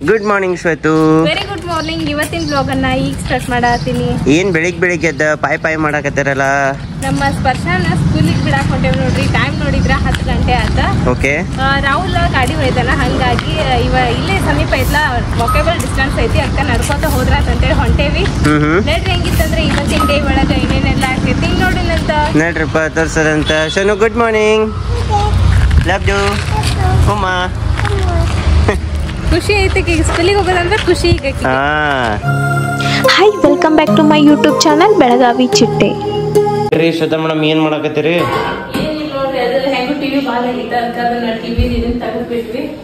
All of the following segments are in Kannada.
Good morning Shwetu. Very good morning. ಇವತ್ತಿನ ಬ್ಲಾಗ್ ಅನ್ನ ಈಗ ಸ್ಟಾರ್ಟ್ ಮಾಡತ್ತೀನಿ. ಏನ್ ಬೆಳಿಗ್ಗೆ ಎದ್ದ ಪಾಯ್ ಮಾಡಕತ್ತಾರಲ್ಲ? ನಮ್ಮ ಸ್ಪರ್ಶನ ಸ್ಕೂಲಿಗೆ ಬಿಡಾಕ್ ಹೊಂಟೇವ್ ನೋಡ್ರಿ. ಟೈಮ್ ನೋಡಿದ್ರ 10 ಗಂಟೆ ಆತ. ಓಕೆ. ರಾಹುಲ್ ಗಾಡಿ ಒಯ್ದಾನ, ಹಂಗಾಗಿ ಇಲ್ಲೇ ಸಮೀಪ ಐತ್ಲ, ವಾಕೇಬಲ್ ಡಿಸ್ಟೆನ್ಸ್ ಐತಿ, ಅದಕ್ಕೆ ನಡ್ಕೋತ ಹೋದ್ರಾತಂತೇಳಿ ಹೊಂಟೇವಿ. ನೋಡ್ರಿ ಹೆಂಗಿತ್ತಂದ್ರೆ ಇವತ್ತಿನ ಡೇ ಒಳಗ ಏನೇನೆಲ್ಲ ಆಗ್ತೈತಿ ನೋಡಿಲ್ಲಂತ. ನೋಡ್ರಪ್ಪ ತೋರ್ಸದಂತ. Shanu good morning. Love you ಅಮ್ಮ. ಖುಷಿ ಐತಿ ಈಗ ಸ್ಕೂಲಿಗೆ ಹೋಗೋದಂದ್ರೆ ಖುಷಿ ಈಗ. Hi, welcome back to my YouTube channel Belagavi Chitte. Shweta madam ಏನ್ ಮಾಡಕತ್ತೀರಿ?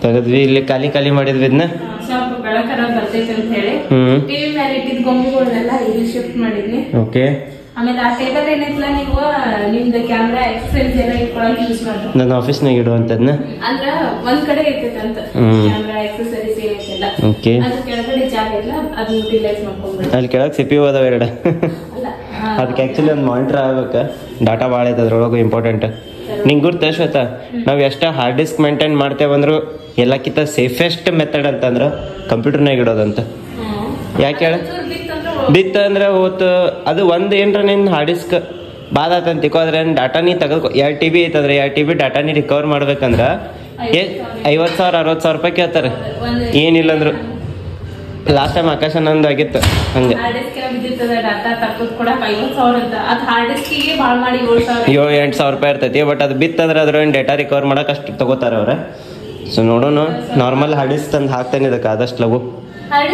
ತೆಗದ್ವಿ, ಇಲ್ಲಿ ಖಾಲಿ ಮಾಡಿದ್ವಿ ಇದನ್ನ. ಸ್ವಲ್ಪ ಬೆಳಕರ ಬರ್ತೈತೆ ಅಂತ ಹೇಳಿ ಟಿವಿ ಮೇಲೆ ಇಟ್ಟಿದ್ ಗೊಂಬೆಗಳನ್ನೆಲ್ಲ ಇಲ್ಲಿ ಶಿಫ್ಟ್ ಮಾಡಿದ್ನಿ. ಓಕೆ. ಆಮೇಲೆ ಆ ಟೇಬಲ್ ಏನೈತಲ್ಲ, ನೀವು ನಿಮ್ದು ಕ್ಯಾಮ್ರಾ ಎಕ್ಸ್ಪೆನ್ಸ್ ಎಲ್ಲ ಇಟ್ಕೊಳಕ್ ಯೂಸ್ ಮಾಡ್ರಿ. ನನ್ನ ಆಫೀಸ್ನಾಗ ಇಡುವಂತದ್ನ ಅಂದ್ರ ಒಂದ್ ಕಡೆ ಇರ್ತೈತೆ ಅಂತ ಕ್ಯಾಮ್ರಾ ಎಕ್ಸೆಸರೀಸ್ ಏನೈತೆಲ್ಲ. ಓಕೆ. ಅದ್ರ ಕೆಳಗಡೆ ಜಾಗ ಇಲ್ಲ, ಅದನ್ನ ಯುಟಿಲೈಸ್ ಮಾಡ್ಕೊಂಡ್ಬಿಡ್ರಿ. ಅಲ್ಲಿ ಕೆಳಗೆ ಸಿಪಿ ಅದಾವ ಎರಡು. ಅದಕ್ಕೆ ಆಕ್ಚುಲಿ ಒಂದು ಮಾನಿಟರ್ ಆಗ್ಬೇಕ. ಡಾಟಾ ಭಾಳ ಐತೆ ಅದ್ರೊಳಗೂ ಇಂಪಾರ್ಟೆಂಟ್. ನಿಂಗೆ ಗುರ್ತ ಶ್ವೇತಾ, ನಾವು ಎಷ್ಟ ಹಾರ್ಡ್ ಡಿಸ್ಕ್ ಮೇಂಟೈನ್ ಮಾಡ್ತೇವಂದ್ರು ಎಲ್ಲಕ್ಕಿಂತ ಸೇಫೆಸ್ಟ್ ಮೆಥಡ್ ಅಂತಂದ್ರೆ ಕಂಪ್ಯೂಟರ್ನಾಗ ಇಡೋದಂತ. ಯಾಕೆ ಹೇಳ? ಬಿತ್ತ ಅಂದ್ರೆ ಹೋತು ಅದು ಒಂದು ಏನರ ನಿನ್ನ ಹಾರ್ಡ್ ಡಿಸ್ಕ್ ಬಾದಾತಂತ ತಿಕ್ಕೋದ್ರೆ ಡಾಟಾ ನೀ ತೆಗೆದು 2 TB ಐತಂದ್ರೆ 2 TB ಡಾಟಾ ನೀ ರಿಕವರ್ ಮಾಡ್ಬೇಕಂದ್ರೆ 50,000 60,000 ರೂಪಾಯಿ ಕೇಳ್ತಾರೆ. ಏನಿಲ್ಲಂದ್ರು ಲಾಸ್ಟ್ ಟೈಮ್ ಆಕಾಶ ನಂದು ಆಗಿತ್ತು ಹಂಗೆ. 7,000-8,000 ರೂಪಾಯಿ ಇರ್ತೈತಿ. ಬಟ್ ಅದು ಬಿತ್ತಂದ್ರೆ ಅದ್ರ ಡೇಟಾ ರಿಕವರ್ ಮಾಡಕ್ ಅಷ್ಟು ತಗೋತಾರ ಅವ್ರ. ಸೊ ನೋಡೋಣ, ನಾರ್ಮಲ್ ಹಾರ್ಡ್ ಡಿಸ್ಕ್ ತಂದು ಹಾಕ್ತೇನೆ ಇದಕ್ಕೆ ಆದಷ್ಟು ಲಗು. ಹಾರ್ಡ್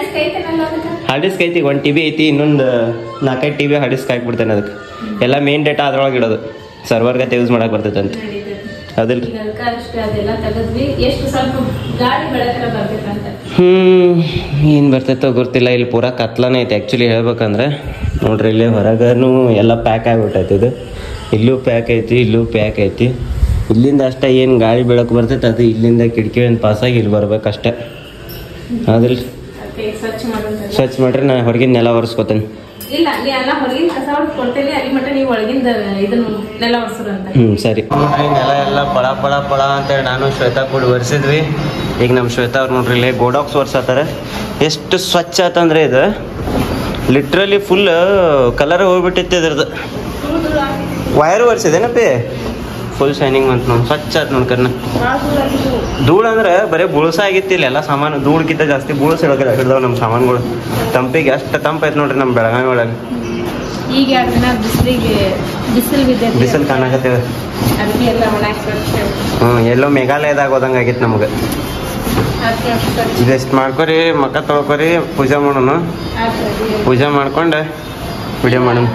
ಡಿಸ್ಕ್ ಐತಿ, 1 TB ಐತಿ, ಇನ್ನೊಂದು 4-5 TB ಹಾರ್ಡ್ ಡಿಸ್ಕ್ ಹಾಕ್ಬಿಡ್ತೇನೆ ಅದಕ್ಕೆ. ಎಲ್ಲ ಮೇನ್ ಡೇಟಾ ಅದ್ರೊಳಗೆ ಇಡೋದು, ಸರ್ವರ್ಗತ್ತೆ ಯೂಸ್ ಮಾಡಕ್ ಬರ್ತೈತೆ ಅಂತ. ಅದಿಲ್ಲ ಏನ್ ಬರ್ತೈತೋ ಗೊತ್ತಿಲ್ಲ. ಇಲ್ಲಿ ಪೂರಾ ಕತ್ಲಾನೇ ಐತಿ ಆಕ್ಚುಲಿ ಹೇಳ್ಬೇಕಂದ್ರೆ. ನೋಡ್ರಿ ಇಲ್ಲಿ ಹೊರಗನು ಎಲ್ಲ ಪ್ಯಾಕ್ ಆಗ್ಬಿಟ್ಟೈತಿ. ಇದು ಇಲ್ಲೂ ಪ್ಯಾಕ್ ಐತಿ, ಇಲ್ಲೂ ಪ್ಯಾಕ್ ಐತಿ. ಇಲ್ಲಿಂದ ಅಷ್ಟೇ ಏನು ಗಾಳಿ ಬೆಳಕು ಬರ್ತೈತೆ, ಅದು ಇಲ್ಲಿಂದ ಕಿಟಕಿ ಒಂದು ಪಾಸಾಗಿ ಇಲ್ಲಿ ಬರ್ಬೇಕಷ್ಟೆ. ಅದಿಲ್ಲ ಸ್ವಚ್ಛ ಮಾಡ್ರಿ, ನಾ ಹೊರಗಿನ ನೆಲ ಒರೆಸ್ಕೊತೇನೆ. ಸರಿ. ನೋಡ್ರಿ ನೆಲ ಎಲ್ಲ ಪಳ ಅಂತೇಳಿ ನಾನು ಶ್ವೇತಾ ಕೂಡ ಒರೆಸಿದ್ವಿ. ಈಗ ನಮ್ಮ ಶ್ವೇತಾ ಅವ್ರು ನೋಡ್ರಿ ಇಲ್ಲಿ ಗೋಡಾಕ್ಸ್ ಒರ್ಸತ್ತಾರ. ಎಷ್ಟು ಸ್ವಚ್ಛ ಆತಂದ್ರೆ ಇದು ಲಿಟ್ರಲಿ ಫುಲ್ ಕಲರ್ ಹೋಗ್ಬಿಟ್ಟಿತ್ತು ಇದ್ರದ್ದು. ವೈರ್ ಒರೆಸಿದೇನಪ್ಪಿ ಫುಲ್ ಶೈನಿಂಗ್ ಅಂತ ನೋಡಿ ಸ್ವಚ್ಛ ಆಯ್ತು ನೋಡ್ಕರ್ನ. ಧೂಳು ಅಂದ್ರೆ ಬರೀ ಬುಳ್ಸ ಆಗಿತ್ತಿಲ್ಲ, ಎಲ್ಲ ಸಾಮಾನು ಧೂಳ್ಗಿಂತ ಜಾಸ್ತಿ ಬುಳ್ಸ ಹಿಡ್ದಾವ ನಮ್ಮ ಸಾಮಾನುಗಳು. ತಂಪಿಗೆ ಅಷ್ಟು ತಂಪೈತೆ ನೋಡ್ರಿ ನಮ್ಮ ಬೆಳಗಾವಿ ಒಳಗೆ. ಈಗ ಬಿಸಿಲು ಕಾಣಕತ್ತೇವೆ. ಎಲ್ಲೋ ಮೇಘಾಲಯದಾಗ ಹೋದಂಗೆ ಆಗಿತ್ತು ನಮ್ಗೆ. ಇದೆಷ್ಟು ಮಾಡ್ಕೊರಿ, ಮಕ್ಕ ತೊಳ್ಕೊರಿ, ಪೂಜೆ ಮಾಡೋಣ. ಪೂಜೆ ಮಾಡ್ಕೊಂಡು ವಿಡಿಯೋ ಮಾಡೋಣ.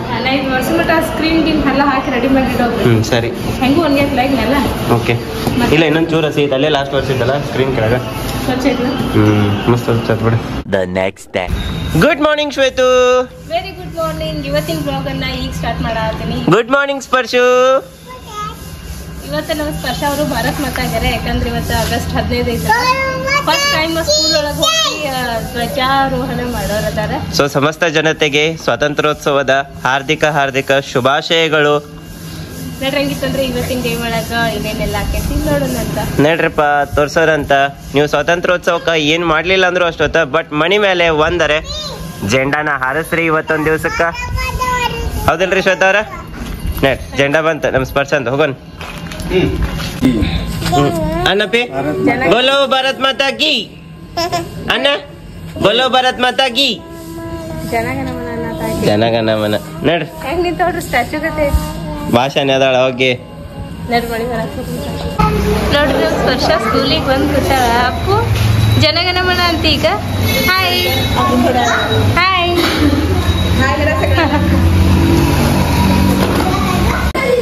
ಸರಿ. ಓಕೆ. ಇಲ್ಲ ಇನ್ನೊಂದು ಚೂರು ಹಸಿ ಅಲ್ಲೇ ಲಾಸ್ಟ್ ವರ್ಷಿದ್ದಲ್ಲ ಸ್ಕ್ರೀನ್ ಕೆಳಗೆ. ಮಸ್ತ್ ಬಿಡ. The next day. Good morning Shwetu. Very good morning. ಇವತ್ತಿನ ಬ್ಲಾಗ್ ಅನ್ನ ಈಗ ಸ್ಟಾರ್ಟ್ ಮಾಡತ್ತೀನಿ. Good morning Sparshu. ಇವತ್ತು ನಮ್ಮ ಸ್ಪರ್ಶ ಅವರು ಭಾರತ್ ಮಾತಾ ಆಗ್ಯಾರ. ಯಾಕಂದ್ರೆ ಇವತ್ತು ಆಗಸ್ಟ್ 15 ಐತೆ. ಫಸ್ಟ್ ಟೈಮ್ ಸ್ಕೂಲ್ ಒಳಗೆ ಹೋಗಿ ಧ್ವಜಾರೋಹಣ ಮಾಡೋರದಾರ. ಸೊ ಸಮಸ್ತ ಜನತೆಗೆ ಸ್ವಾತಂತ್ರ್ಯೋತ್ಸವದ ಹಾರ್ದಿಕ ಶುಭಾಶಯಗಳು. ನೋಡ್ರಂಗಿತ್ತಂದ್ರೆ ಇವತ್ತಿನ ಡೇ ಒಳಗ ಏನೇನೆಲ್ಲ ಆಕೈತಿ ನೋಡೋಣ ಅಂತ. ನೋಡ್ರಿಪ್ಪ ತೋರ್ಸೋರಂತ. ನೀವು ಸ್ವಾತಂತ್ರ್ಯೋತ್ಸವಕ್ಕೆ ಏನ್ ಮಾಡ್ಲಿಲ್ಲ ಅಂದ್ರು ಅಷ್ಟೊತ್ತ, ಬಟ್ ಮಣಿ ಮೇಲೆ ಒಂದರೆ ಜೆಂಡಾನ ಹಾರಿಸ್ರಿ ಇವತ್ತೊಂದ್ ದಿವ್ಸಕ್ಕ. ಹೌದಿಲ್ರಿ ಶ್ವೇತಾ ಅವ್ರ? ನೆಟ್ ಜೆಂಡಾ ಬಂತ ನಮ್ ಸ್ಪರ್ಶ ಅಂತ ಹೋಗೋಣ. ಅನ್ನಪ್ಪಿ ಬೋಲೋ ಭಾರತ್ ಮಾತಾ ಕಿ. ಅನ್ನ ಬೋಲೋ ಭಾರತ್ ಮಾತಾ ಕಿ. ಜನಗಣಮನ ನೋಡ್ರಿ ಹೆಂಗ್ ನಿಂತವ್ರಿ ಸ್ಟ್ಯಾಚು ಗತೆ. ಭಾಷಣ ಅದಾಳ ಹೋಗಿ ನೋಡ್ರಿ ಸ್ಪರ್ಶ ಸ್ಕೂಲಿಗೆ ಬಂದ್ ಕೂತಾಳ. ಅಪ್ಪು ಜನಗಣಮನ ಅಂತ ಈಗ ಹಾಯ್ ಹಾಯ್.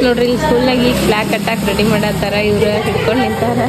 ನೋಡ್ರಿ ಇಲ್ಲಿ ಸ್ಕೂಲ್ನಾಗ ಈಗ ಫ್ಲಾಗ್ ಕಟ್ಟಾಕ್ ರೆಡಿ ಮಾಡತ್ತಾರ. ಇವ್ರು ಹಿಡ್ಕೊಂಡು ನಿಂತಾರ.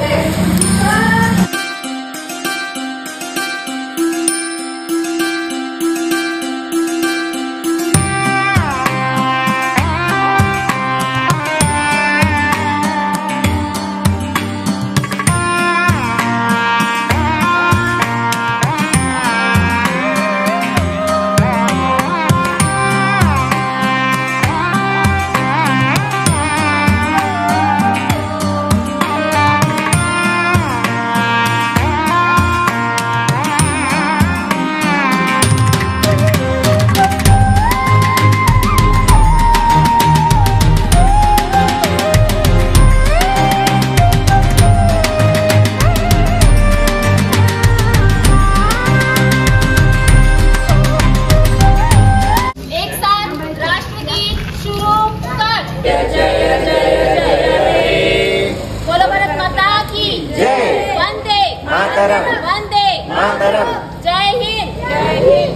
जय हिंद जय हिंद।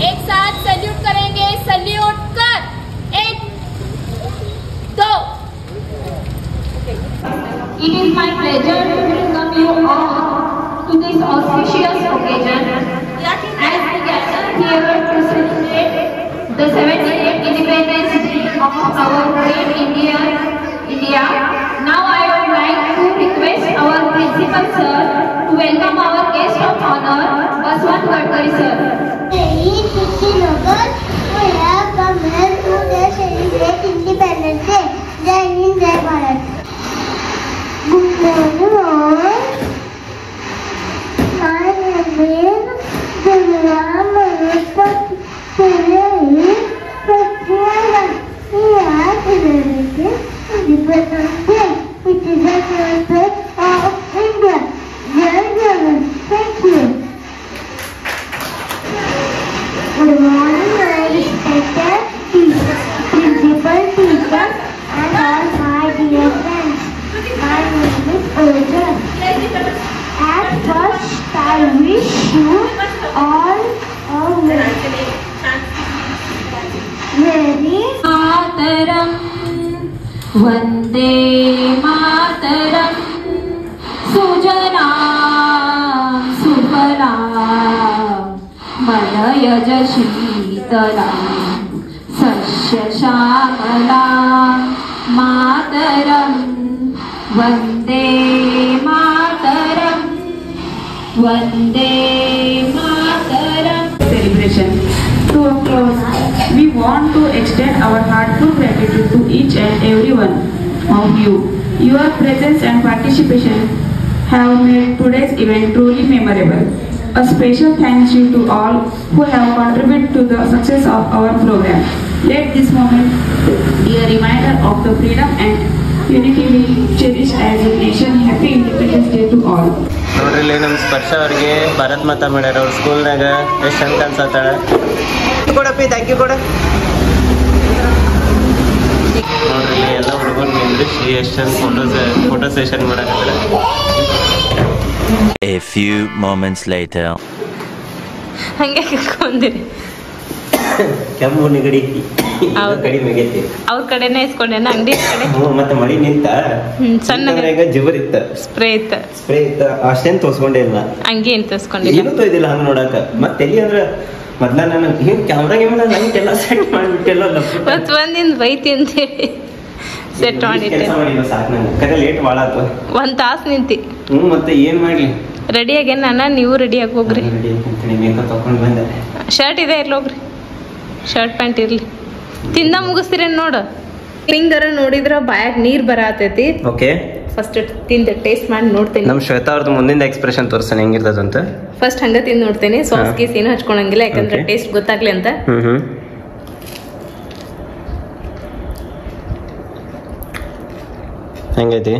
एक साथ सल्यूट करेंगे। सल्यूट कर। 1 2। It is my pleasure to welcome you all to this auspicious occasion as we gather here to celebrate the 78th Independence Day of our great India. Now I would like to request our principal sir to welcome our guest of honor, Baswant Gadkari sir. We have come here to celebrate Independence Day. Jai Hind, Jai Bharat. Good morning all. My name is Divya Malhotra. Today is 31. We are celebrating Independence Day. It is a celebration of India. Jai Jagan. Thank you. Good morning, my respected principal, teachers, and all my dear friends. My name is Arjun. At first, I wish you all a very Mataram, Vande Mataram, Sujanam Sufalam, Malayaj Shitalam, Sasya Shamalam, Mataram, Vande Mataram, Vande Mataram. Celebration. To close, we want to extend our heartfelt gratitude to each and every one of you. Your presence and participation have made today's event truly memorable. A special thank you to all who have contributed to the success of our program. Let this moment be a reminder of the freedom and unity we cherish as a nation. Happy Independence Day to all. ನೋಡ್ರಿ ಇಲ್ಲಿ ನಮ್ಮ ಸ್ಪರ್ಶ ಅವ್ರಿಗೆ ಭಾರತ್ ಮಾತಾ ಮಾಡ್ಯಾರ ಅವ್ರ ಸ್ಕೂಲ್ನಾಗ ಎಷ್ಟು ಚಂದ ಅನ್ಸತ್ತಾಳ ಕೊಡಪ್ಪಿ ಥ್ಯಾಂಕ್ ಯು ಕೊಡ ನೋಡ್ರಿ ಇಲ್ಲಿ ಎಲ್ಲ ಹುಡುಗರು ನಿಂದ್ರಿಸಿ ಎಷ್ಟು ಚಂದ ಫೋಟೋ ಸೆಷನ್ ಮಾಡಕತ್ತಾರ. A few moments later. ಹಂಗೆ ಕರ್ಕೊಂಡಿರಿ ಕೆಮ್ಮು ನೆಗಡಿ ಕಡಿಮೆ ಆಗೈತಿ ಅವ್ರ ಕಡೆನೇ ಇಸ್ಕೊಂಡೇನ ಅಂಗಡಿ ಕಡೆ. ಮತ್ತೆ ಮಳಿ ನಿಂತ ಸಣ್ಣ ಜಿಬರ್ ಇತ್ತ ಸ್ಪ್ರೇ ಇತ್ತ ಅಷ್ಟೇನ್ ತೋರ್ಸ್ಕೊಂಡೇ ಇಲ್ಲ ಹಂಗೆ ಏನ್ ತೋರ್ಸ್ಕೊಂಡಿಲ್ಲ ಏನು ತೊಯ್ದಿಲ್ಲ ಹಂಗ ನೋಡಾಕ ಮತ್ತೆ ಎಲ್ಲಿ ಅಂದ್ರ ಮೊದ್ಲ ನಾನು ಹಿಂಗ್ ಕ್ಯಾಮ್ರಾ ಲೈಟ್ ಎಲ್ಲ ಸೆಟ್ ಮಾಡಿಬಿಟ್ಟೆಲ್ಲ ಮತ್ ಒಂದಿನ ಬೈತಿ ಅಂತೇಳಿ ಸೆಟ್ ಮಾಡಿಟ್ಟೆ. ಸಾಕು ನಂಗೆ ಕರೆ ಲೇಟ್ ಭಾಳ ಆತು 1 ತಾಸು ನಿಂತಿ. ಮತ್ತೆ ಏನ್ ಮಾಡ್ಲಿ ರೆಡಿ ಆಗೇನ ನಾನು, ನೀವು ರೆಡಿ ಆಗಿ ಹೋಗ್ರಿ. ಮೇಕಪ್ ತಕೊಂಡ್ ಬಂದೆ. ಶರ್ಟ್ ಇದೆ ಇರ್ಲಿ ಹೋಗ್ರಿ, ಶರ್ಟ್ ಪ್ಯಾಂಟ್ ಇರ್ಲಿ. ತಿಂದ ಮುಗಿಸ್ತೀರೇನು ನೋಡು. ಹಿಂಗರ ನೋಡಿದ್ರ ಬಾಯಾಗ ನೀರ್ ಬರತೈತಿ. ಓಕೆ ಫಸ್ಟ್ ತಿಂದ ಟೇಸ್ಟ್ ಮಾಡಿ ನೋಡ್ತೇನೆ. ನಮ್ ಶ್ವೇತಾ ಅವ್ರದ್ದು ಮುಂದಿನ ಎಕ್ಸ್ಪ್ರೆಷನ್ ತೋರ್ಸಾನೆ ಹೆಂಗಿರ್ತದಂತ. ಫಸ್ಟ್ ಹಂಗ ತಿಂದ್ ನೋಡ್ತೇನೆ. ಸಾಸ್ ಗೀಸ್ ಏನು ಹಚ್ಕೊಳಂಗಿಲ್ಲ, ಯಾಕಂದ್ರೆ ಟೇಸ್ಟ್ ಗೊತ್ತಾಗ್ಲಿ ಅಂತ. ಹೆಂಗೈತಿ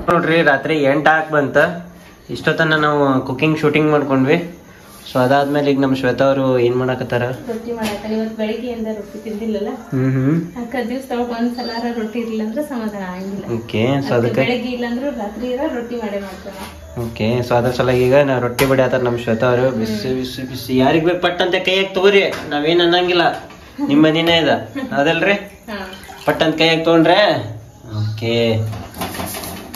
ನೋಡ್ರಿ. ರಾತ್ರಿ 8 ಆಕ್ ಬಂತ. ಇಷ್ಟೊತ್ತನ ನಾವು ಕುಕಿಂಗ್ ಶೂಟಿಂಗ್ ಮಾಡ್ಕೊಂಡ್ವಿ. ಸೊ ಅದಾದ್ಮೇಲೆ ಈಗ ನಮ್ಮ ಶ್ವೇತಾ ಅವರು ಏನ್ ಮಾಡಕತ್ತಾರ? ರೊಟ್ಟಿ ಮಾಡತ್ತಾರ. ಇವತ್ತು ಬೆಳಿಗ್ಗೆಯಿಂದ ರೊಟ್ಟಿ ತಿಂದಿಲ್ಲಲ್ಲ, ಅಕ್ಕ ದಿವ್ಸ ಒಂದ್ಸಲ ರೊಟ್ಟಿ ಇರ್ಲಿಲ್ಲ ಅಂದ್ರೆ ಸಮಾಧಾನ ಆಗಿಲ್ಲ. ಓಕೆ, ಸೊ ಅದಕ್ಕೆ ಬೆಳಗ್ಗೆ ಇಲ್ಲಾಂದ್ರೂ ರಾತ್ರಿ ರೊಟ್ಟಿ ಮಾಡೇ ಮಾಡ್ತಾರ. ಓಕೆ, ಸೊ ಅದ್ರ ಸಲ ಈಗ ನಾ ರೊಟ್ಟಿ ಬಡಿ ಆತಾರ ನಮ್ಮ ಶ್ವೇತಾ ಅವರು. ಬಿಸಿ ಬಿಸಿ ಬಿಸಿ ಯಾರಿಗ್ ಬೇಕು ಪಟ್ಟಂತ ಕೈಯಾಗ ತಗೋರಿ, ನಾವೇನ್ ಅನ್ನಂಗಿಲ್ಲ. ನಿಮ್ಮ ಮನಿನೇ ಇದ ಅದಲ್ರಿ, ಪಟ್ಟಂತ ಕೈಯಾಗ ತಗೊಂಡ್ರೆ. ಓಕೆ,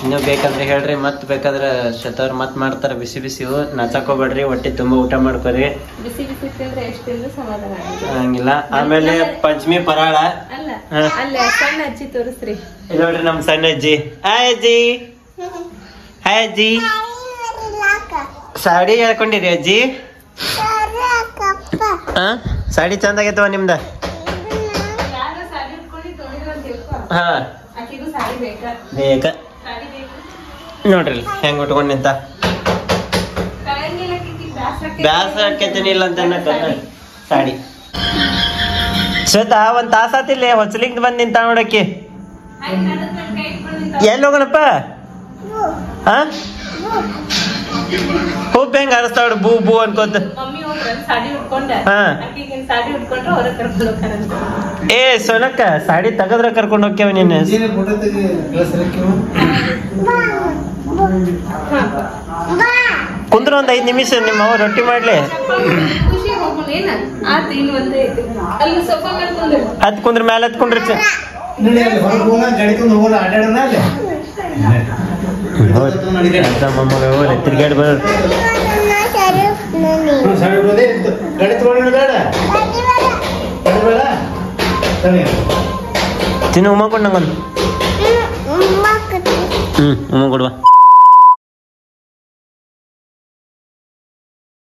ಇನ್ನೂ ಬೇಕಂದ್ರೆ ಹೇಳ್ರಿ, ಮತ್ ಬೇಕಾದ್ರೆ ಶ್ವೇತವ್ರು ಮತ್ ಮಾಡ್ತಾರ ಬಿಸಿ ಬಿಸಿ. ನಾಚಾಕೋಬೇಡ್ರಿ, ಹೊಟ್ಟೆ ತುಂಬಾ ಊಟ ಮಾಡ್ಕೊರಿ. ಬಿಸಿ ಬಿಸಿ ತಿಂದ್ರೆ ಎಷ್ಟು ತಿಂದ್ರು ಸಮಾಧಾನ ಹಂಗಿಲ್ಲ. ಆಮೇಲೆ ಪಂಚಮಿ ಪರಾಳ ಅಲ್ಲ, ಅಲ್ಲೇ ಸಣ್ಣ ಅಜ್ಜಿ ತೋರಿಸ್ರಿ. ಇಲ್ಲಿ ನೋಡ್ರಿ ನಮ್ ಸಣ್ಣ ಅಜ್ಜಿ. ಹಾಯ್ ಅಜ್ಜಿ. ಹಾಯ್ ಅಜ್ಜಿ. ಸಾಡಿ ಹೇಳ್ಕೊಂಡಿರಿ ಅಜ್ಜಿ? ಸಾಡಿ ಚಂದ ಆಗೈತವ ನಿಮ್ದ? ಹಾ ಬೇಕ ನೋಡ್ರಿ ಹೆಂಗ್ ಉಟ್ಕೊಂಡ್ ನಿಂತ. ಬ್ಯಾಸರ ಆಕೇತೀನಿ ಇಲ್ಲ ಅಂತ ಸಾಡಿ. ಶ್ವೇತಾ ಒಂದ್ ತಾಸ ಆತಿಲ್ಲ, ಹೊಸಲಿಂಗ್ ಬಂದ್ ನಿಂತ ನೋಡಕ್ಕೆ. ಎಲ್ಲಿ ಹೋಗೋಣಪ್ಪ? ಹಾ, ಹೋಗ್ ಹೆಂಗ ಅರಸ್ತಾವಳ ಬೂ ಬೂ ಅನ್ಕೋತ. ಏ ಸೋನಕ್ಕ, ಸಾಡಿ ತಗದ್ರ ಕರ್ಕೊಂಡ್ ಹೋಗ್ಯವ ನೀನು. Bye. ಕುಂದ್ರ ಒಂದು 5 ನಿಮಿಷ ನಿಮ್ಮ ಅವ್ವ ರೊಟ್ಟಿ ಮಾಡ್ಲಿ. ಖುಷಿ ಹೋಗೋಣ ಏನ ಆತ ಇನ್ನು ಒಂದೇ ಐತಿ ಅಲ್ಲಿ ಸೋಫಾ ಮೇಲೆ ಕುಂದ್ರು ಹತ್ ಕುಂದ್ರ ಮೇಲೆ ಹತ್ಕೊಂಡ್ರಿ ತಿರ್ಗಾಡಿ ಬರ ತಿನ್ನು ಉಮ್ಮ ಕೊಡ್ ನಂಗೊಂದು. ಉಮ್ಮ ಕೊಡುವ.